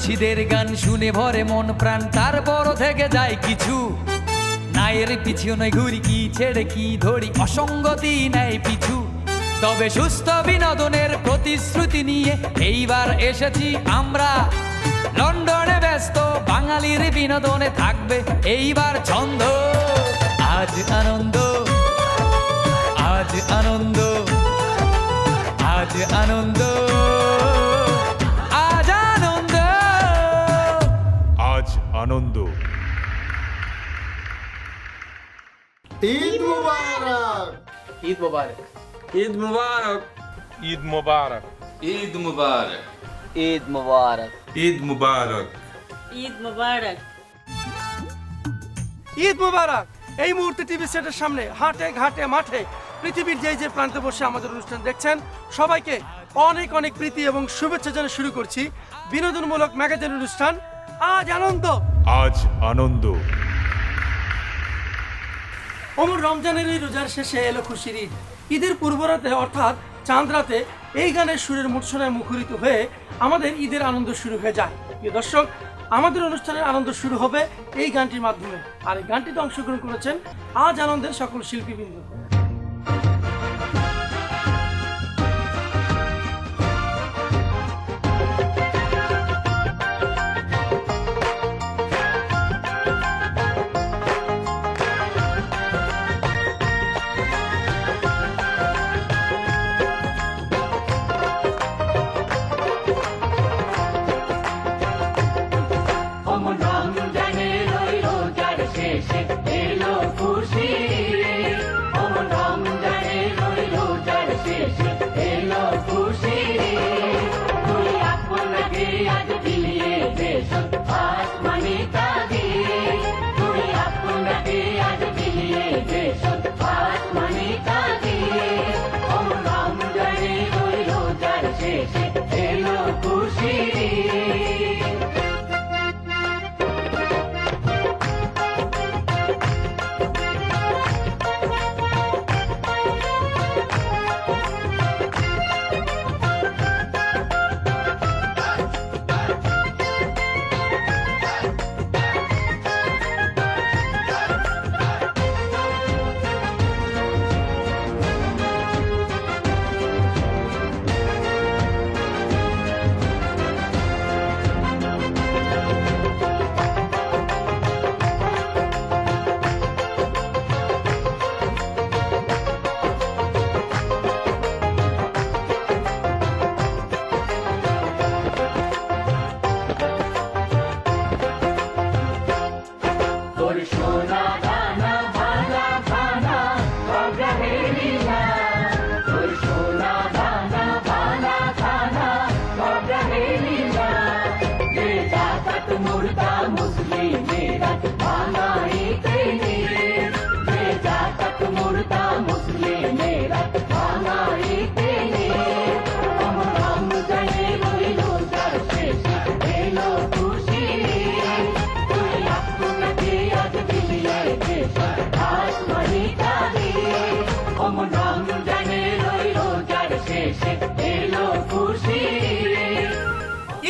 মুর্শিদের গান শুনে ভরে মন প্রাণ, তারপর থেকে যায় কিছু নায়ের পিছু নয় ঘুরি, কি ছেড়ে কি ধরি, অসঙ্গতি নেয় পিছু। তবে সুস্থ বিনোদনের প্রতিশ্রুতি নিয়ে এইবার এসেছি আমরা লন্ডনে, ব্যস্ত বাঙালির বিনোদনে থাকবে এইবার ছন্দ। আজ আনন্দ, আজ আনন্দ, আজ আনন্দ, আজ আনন্দ, আজ আনন্দ। ঈদ মুবারক। ঈদ মুবারক। ঈদ মুবারক। ঈদ মোবারক। ঈদ মুবারক। ঈদ মুবারক। ঈদ মুবারক। ঈদ মুবারক। ঈদ মুবারক। এই মুহূর্তে টিভি সেটের সামনে হাটে ঘাটে মাঠে পৃথিবীর যেই যে প্রান্তে বসে আমাদের অনুষ্ঠান দেখছেন সবাইকে অনেক অনেক প্রীতি এবং শুভেচ্ছা জানিয়ে শুরু করছি বিনোদনমূলক ম্যাগাজিন অনুষ্ঠান আজ আনন্দ। আজ আনন্দ। অমর রমজানের এই রোজার শেষে এলো খুশির ঈদ। ঈদের পূর্বরাতে অর্থাৎ চাঁদ রাতে এই গানের সুরের মূর্ছনায় মুখরিত হয়ে আমাদের ঈদের আনন্দ শুরু হয়ে যায়। প্রিয় দর্শক, আমাদের অনুষ্ঠানের আনন্দ শুরু হবে এই গানটির মাধ্যমে। আর এই গানটিতে অংশগ্রহণ করেছেন আজ আনন্দের সকল শিল্পীবৃন্দ।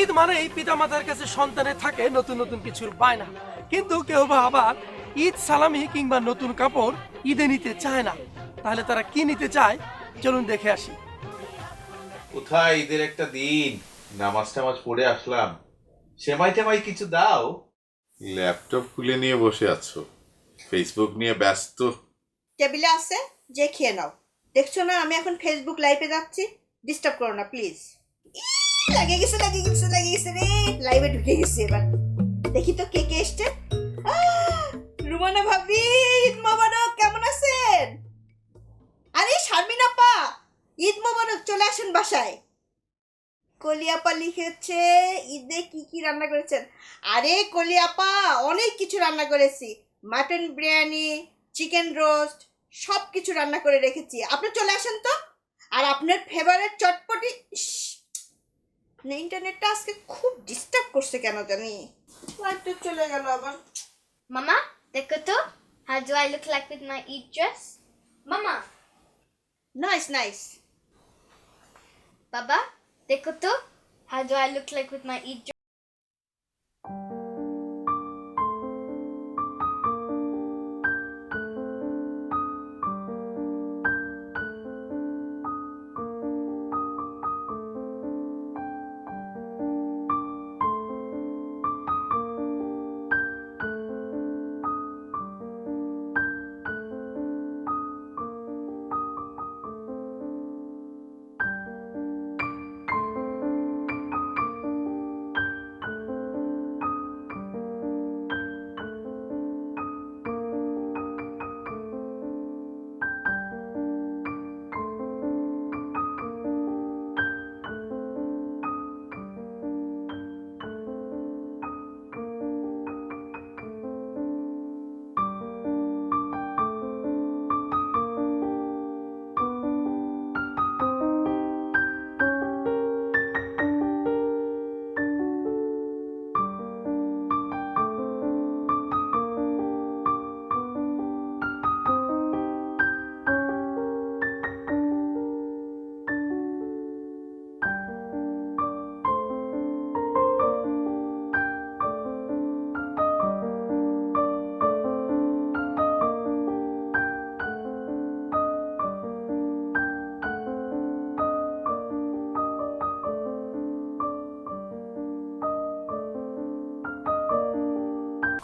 ঈদ মানেই পিতামাতার কাছে সন্তানের থাকে নতুন নতুন কিছুর বায়না, কিন্তু কেউ বা আবার ঈদ সালামি কিংবা নতুন কাপড় ঈদে নিতে চায় না। তাহলে তারা কি নিতে চায় চলুন দেখে আসি। কোথায় ঈদের একটা দিন নামাজ টামাজ পড়ে আসলাম, সেমাই টেমাই কিছু দাও। ল্যাপটপ খুলে নিয়ে বসে আছো, ফেসবুক নিয়ে ব্যস্ত। টেবিলে আছে, যে খেয়ে নাও। দেখছো না আমি এখন ফেসবুক লাইভে যাচ্ছি, ডিস্টার্ব করো না প্লিজ। লাগে গেছে লাগে গেছে লাগে গেছে রে, লাইভে ঢুকে গেছে। এবার দেখি তো কে কে এসছে। রুমানা ভাবি, ঈদ মোবারক, কেমন আছেন? আরে শারমিন আপা, ঈদ মোবারক, চলে আসেন বাসায়। কলিয়াপা লিখেছে ঈদে কি কি রান্না করেছেন। আরে কলিয়াপা, অনেক কিছু রান্না করেছি, মাটন বিরিয়ানি, চিকেন রোস্ট, সব কিছু রান্না করে রেখেছি, আপনি চলে আসেন তো। আর আপনার ফেভারিট চটপটি। ইন্টারনেটটা আজকে খুব ডিস্টার্ব করছে কেন জানি, লাইটটা চলে গেল আবার। Mama, দেখো তো, how do I look like with my Eid dress? Mama. Nice nice. Baba, দেখো তো, how do I look like with my Eid dress?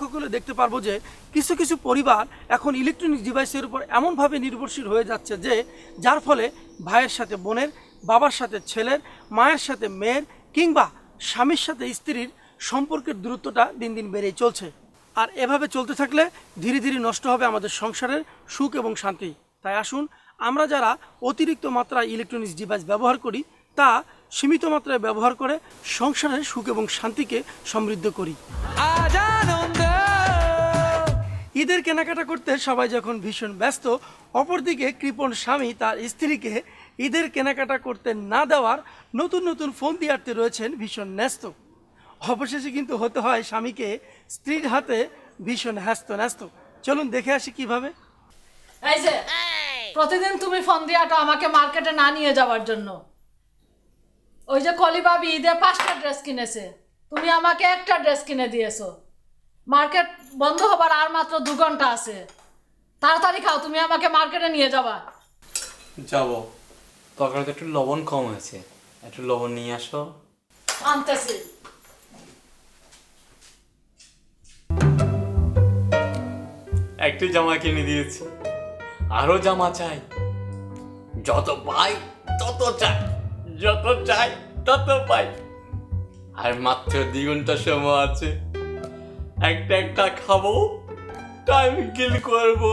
লক্ষ্য করলে দেখতে পারবো যে কিছু কিছু পরিবার এখন ইলেকট্রনিক ডিভাইসের উপর এমনভাবে নির্ভরশীল হয়ে যাচ্ছে যে যার ফলে ভাইয়ের সাথে বোনের, বাবার সাথে ছেলের, মায়ের সাথে মেয়ের কিংবা স্বামীর সাথে স্ত্রীর সম্পর্কের দূরত্বটা দিন দিন বেড়েই চলছে। আর এভাবে চলতে থাকলে ধীরে ধীরে নষ্ট হবে আমাদের সংসারের সুখ এবং শান্তি। তাই আসুন আমরা যারা অতিরিক্ত মাত্রায় ইলেকট্রনিক্স ডিভাইস ব্যবহার করি তা সীমিত মাত্রায় ব্যবহার করে সংসারের সুখ এবং শান্তিকে সমৃদ্ধ করি। আজ আনন্দ। ঈদের কেনাকাটা করতে সবাই যখন ভীষণ ব্যস্ত, অপরদিকে কৃপণ স্বামী তার স্ত্রীকে ঈদের কেনাকাটা করতে না দেওয়ার নতুন নতুন ফোন দিয়ে আটতে রয়েছেন ভীষণ ন্যস্ত। অবশেষে কিন্তু হতে হয় স্বামীকে স্ত্রীর হাতে ভীষণ ন্যস্ত। চলুন দেখে আসি কিভাবে। এই যে প্রতিদিন তুমি ফোন দিয়াটা আমাকে মার্কেটে না নিয়ে যাওয়ার জন্য। ওই যে কলিবাবি ঈদে 5টা ড্রেস কিনেছে, তুমি আমাকে একটা ড্রেস কিনে দিয়েছো। মার্কেট বন্ধ হবার আর মাত্র 2 ঘন্টা আছে, তাড়াতাড়ি খাও, তুমি আমাকে মার্কেটে নিয়ে যাবা। যাবো, তরকারিতে একটু লবণ কম হয়েছে, একটু লবণ নিয়ে আসো। আনতেছি। একটি জামা কিনে দিয়েছি, আরো জামা চাই। যত পাই তত চাই, যত চাই তত পাই। আর মাত্র 2 ঘন্টা সময় আছে, একটা একটা খাবো, টাইম কিল করবো।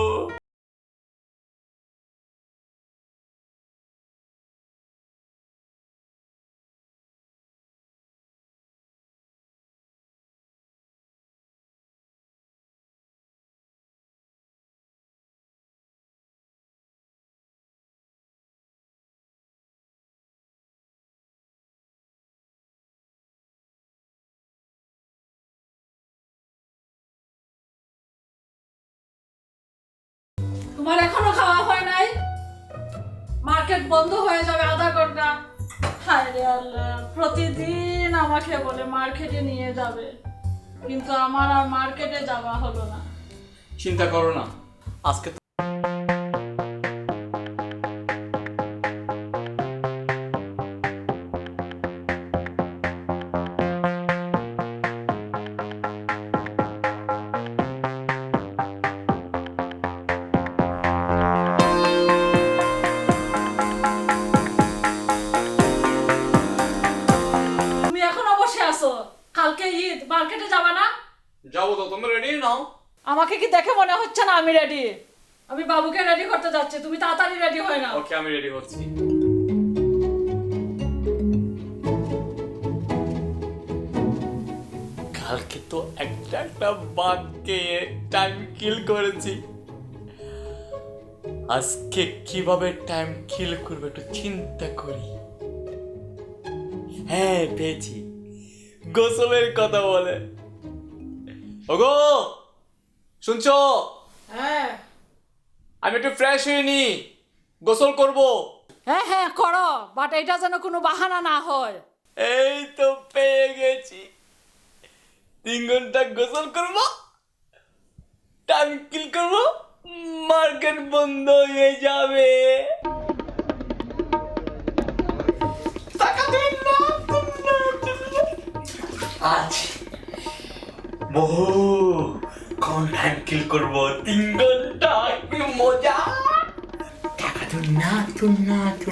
তোমার এখনো খাওয়া হয় নাই? মার্কেট বন্ধ হয়ে যাবে আধা ঘন্টা। হায় রে আল্লাহ, প্রতিদিন আমাকে বলে মার্কেটে নিয়ে যাবে, কিন্তু আমার আর মার্কেটে যাওয়া হলো না। চিন্তা করো না, আজকে তুমি এখনো বসে আছো, কালকে ঈদ, মার্কেটে যাবা না? যাবো তো, তুমি রেডি নাও। আমাকে কি দেখে মনে হচ্ছে না আমি রেডি? আমি বাবুকে রেডি করতে যাচ্ছি, তুমি তাড়াতাড়ি রেডি হয়ে নাও। ওকে, আমি রেডি হচ্ছি। কালকে তো একটা বাঘকে টাইম কিল করেছি, আজকে কিভাবে টাইম কিল করবে একটু চিন্তা করি। হ্যাঁ, পেয়েছি, গোসলের কথা বলে। ওগো, শুনছো? হ্যাঁ আমি একটু ফ্রেশ হইনি, গোসল করবো। হ্যাঁ হ্যাঁ করো, বাট এটা যেন কোনো বাহানা না হয়। এই তো পেয়ে গেছি, 3 ঘন্টা গোসল করবো, টাইম কিল করবো, মার্কেট বন্ধ হয়ে যাবে। আজ বহু কম টাইম কিল করবো, 3 ঘন্টা, কি মজা। টাকা তো না, টাকা তো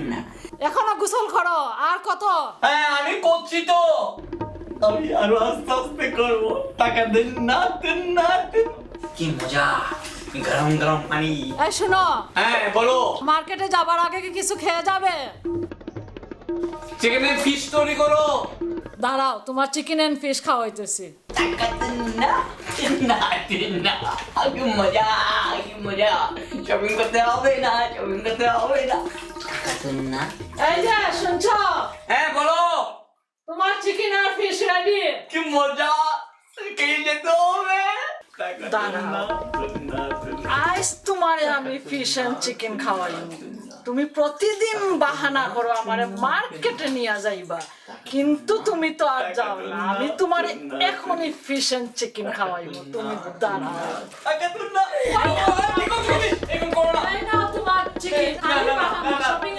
না। এখনো গোসল করো, আর কত? হ্যাঁ, আমি করছি তো, আমি আরো আস্তে আস্তে করবো। টাকা দেন না। কি মজা, গরম গরম পানি। এই শোনো, হ্যাঁ বলো। মার্কেটে যাবার আগে কি কিছু খেয়ে যাবে? চিকেন এন্ড ফিশ তৈরি করো। দাঁড়াও, তোমার চিকেন এন্ড ফিশ খাওয়াইতেছি। টাকা দেন না। কি মজা, শপিং করতে হবে না। টাকা দেন না। এই যে শুনছো? হ্যাঁ বলো। তোমার চিকেন আর ফিশ রেডি। কি মজা, খেয়ে যেতে হবে। আজ তোমারে আমি ফিশ এন্ড চিকেন খাওয়াই। তুমি প্রতিদিন বাহানা করো আমারে মার্কেটে নিয়ে যাইবা, কিন্তু তুমি তো আর যাও না। আমি তোমারে এখনই ফিশ এন্ড চিকেন খাওয়াইব, তুমি দাঁড়াও। এই নাও তোমার চিকেন। শপিং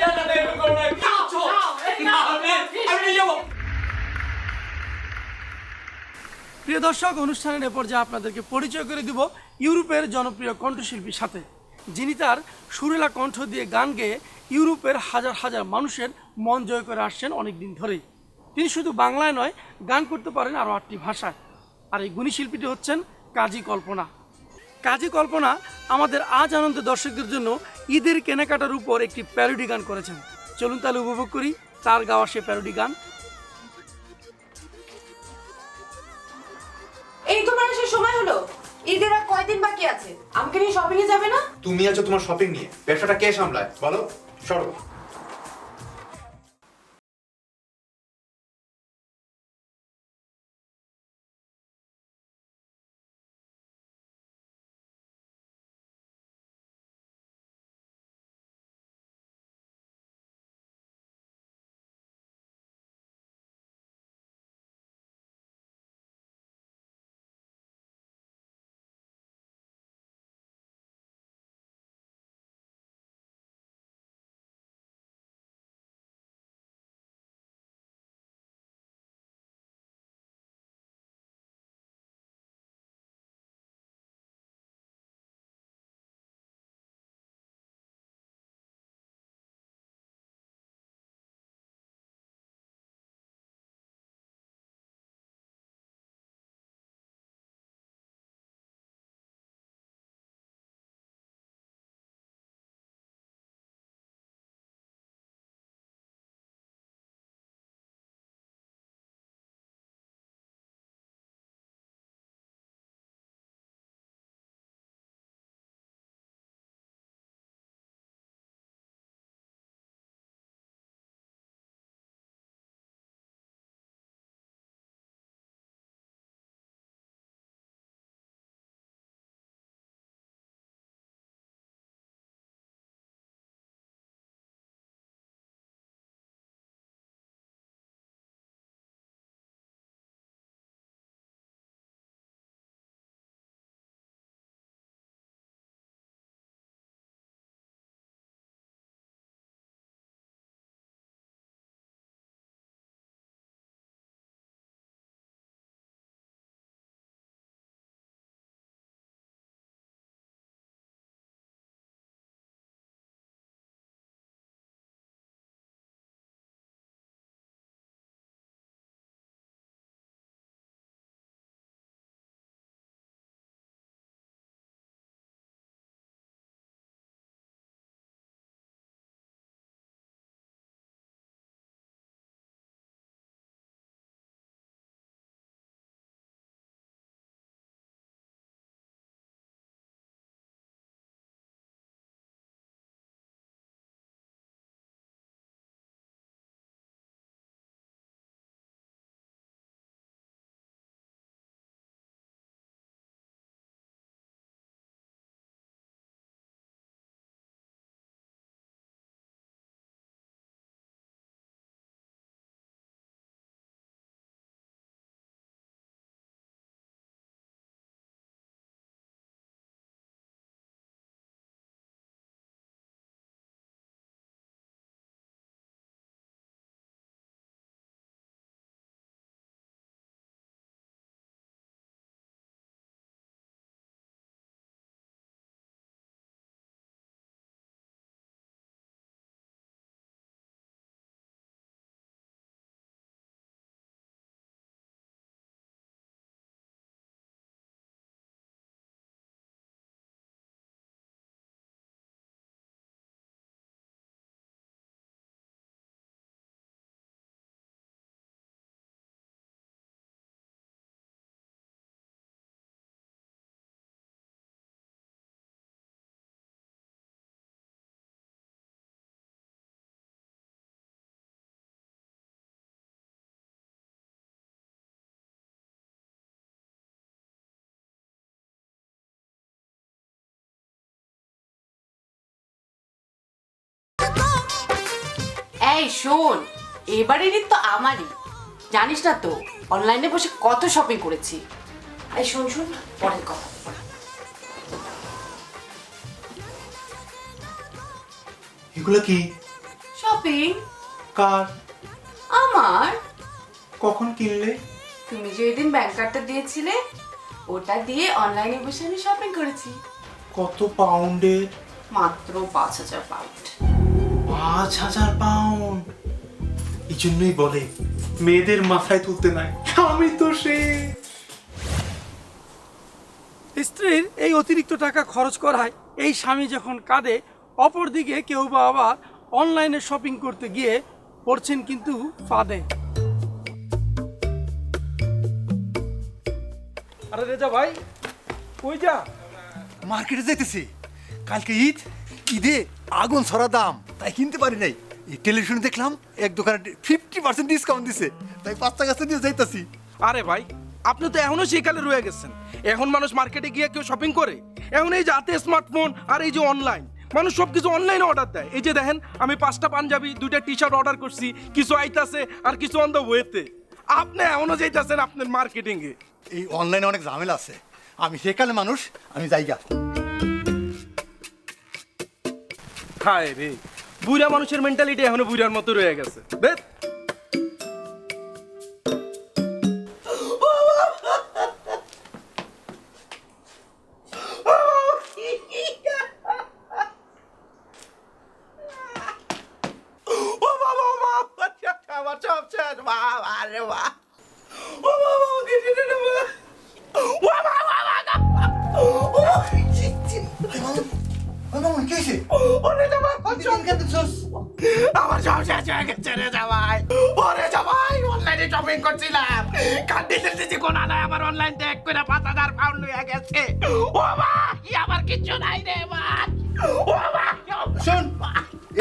প্রিয় দর্শক, অনুষ্ঠানের এ পর্যায়ে আপনাদেরকে পরিচয় করে দিব ইউরোপের জনপ্রিয় কণ্ঠশিল্পীর সাথে, যিনি তার সুরেলা কণ্ঠ দিয়ে গান গেয়ে ইউরোপের হাজার হাজার মানুষের মন জয় করে আসছেন অনেক দিন ধরেই। তিনি শুধু বাংলায় নয়, গান করতে পারেন আরও 8টি ভাষায়। আর এই গুণী শিল্পীটি হচ্ছেন কাজী কল্পনা। কাজী কল্পনা আমাদের আজ আনন্দ দর্শকদের জন্য ঈদের কেনাকাটার উপর একটি প্যারোডি গান করেছেন। চলুন তাহলে উপভোগ করি তার গাওয়া সে প্যারোডি গান। এই তোমার আসার সময় হলো, ঈদের আর কয়দিন বাকি আছে? আমাকে নিয়ে শপিং এ যাবে না? তুমি আছো তোমার শপিং নিয়ে, ব্যবসাটা কে সামলায় বলো? সরো। এই শোন, এবারের ঈদ তো আমারই, জানিস না তো অনলাইনে বসে কত শপিং করেছি। এই শোন শোন, পরের কথা। এগুলো কি? শপিং। কার? আমার। কখন কিনলে? তুমি যে ওই দিন ব্যাংক কার্ডটা দিয়েছিলে ওটা দিয়ে অনলাইনে বসে আমি শপিং করেছি। কত পাউন্ডের? মাত্র 5,000 পাউন্ড। 5,000 পাউন্ড? এই জন্যই বলে মেয়েদের মাথায় তুলতে নাই। আমি তো সে স্ত্রীর এই অতিরিক্ত টাকা খরচ করায় এই স্বামী যখন কাঁদে, অপরদিকে কেউ বা আবার অনলাইনে শপিং করতে গিয়ে পড়ছেন কিন্তু ফাঁদে। আরে রেজা ভাই, কই যা? মার্কেটে যাইতেছি, কালকে ঈদ, ঈদে আগুন ছড়া দাম, তাই কিনতে পারি নাই। এই টেলিভিশনে দেখলাম এক দোকানে 50% ডিসকাউন্ট দিছে, তাই 5 টাকা দিয়ে যাইতাছি। আরে ভাই, আপনি তো এখনো সেই কালে রয়ে গেছেন। এখন মানুষ মার্কেটে গিয়ে কেউ শপিং করে? এখন এই যে হাতে স্মার্টফোন আর এই যে অনলাইন, মানুষ সব কিছু অনলাইনে অর্ডার দেয়। এই যে দেখেন, আমি 5টা পাঞ্জাবি, 2টা টি শার্ট অর্ডার করছি, কিছু আইতাছে আর কিছু অন দ্য ওয়েতে। আপনি এখনো যাইতাছেন আপনার মার্কেটিং এ। এই অনলাইনে অনেক ঝামেলা আছে, আমি সেকালে মানুষ, আমি যাইগা। হায় রে, বুড়া মানুষের মেন্টালিটি এখনো বুড়ার মতো রয়ে গেছে। বেশ আমার সব শেষ হয়ে গেছে রে জামাই। ওরে জামাই, অনলাইনে শপিং করছিলাম, কান্দিতে দিতে কোন আনায় আমার অনলাইন টেক করে 5,000 পাউন্ড হয়ে গেছে। ও মা, আমার কিচ্ছু নাই রে মা। ও মা, শোন,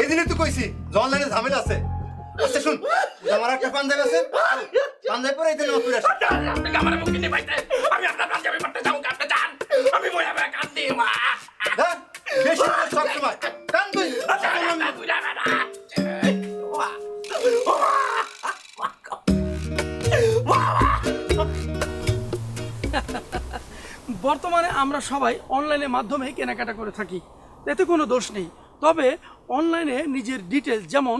এদিনে তো কইছি যে অনলাইনে ঝামেলা আছে। আচ্ছা শুন, আমার একটা পাঞ্জাবি আছে, পাঞ্জাবি পরে এদিনে নতুন আসে। আপনি আমার মুখ কিনে পাইতে, আমি আপনার পাঞ্জাবি পড়তে যাবো, আপনি যান। আমি বইয়া বইয়া কান্দি মা। বেশি সব সময় কান তুই। বর্তমানে আমরা সবাই অনলাইনের মাধ্যমে কেনাকাটা করে থাকি, এতে কোনো দোষ নেই। তবে অনলাইনে নিজের ডিটেলস যেমন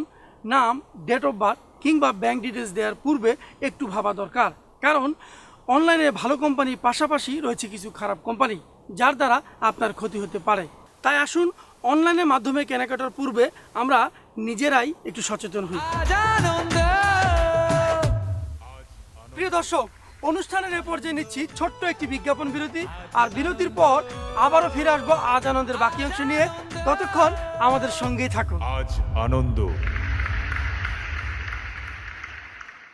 নাম, ডেট অফ বার্থ কিংবা ব্যাংক ডিটেলস দেওয়ার পূর্বে একটু ভাবা দরকার। কারণ অনলাইনে ভালো কোম্পানির পাশাপাশি রয়েছে কিছু খারাপ কোম্পানি, যার দ্বারা আপনার ক্ষতি হতে পারে। তাই আসুন অনলাইনের মাধ্যমে কেনাকাটার পূর্বে আমরা নিজেরাই একটু সচেতন হই। প্রিয় দর্শক, অনুষ্ঠানের এ পর্যায়ে নিচ্ছি ছোট্ট একটি বিজ্ঞাপন বিরতি, আর বিরতির পর আবারও ফিরে আসবো আজ আনন্দের বাকি অংশ নিয়ে। ততক্ষণ আমাদের সঙ্গেই থাকুন। আজ আনন্দ।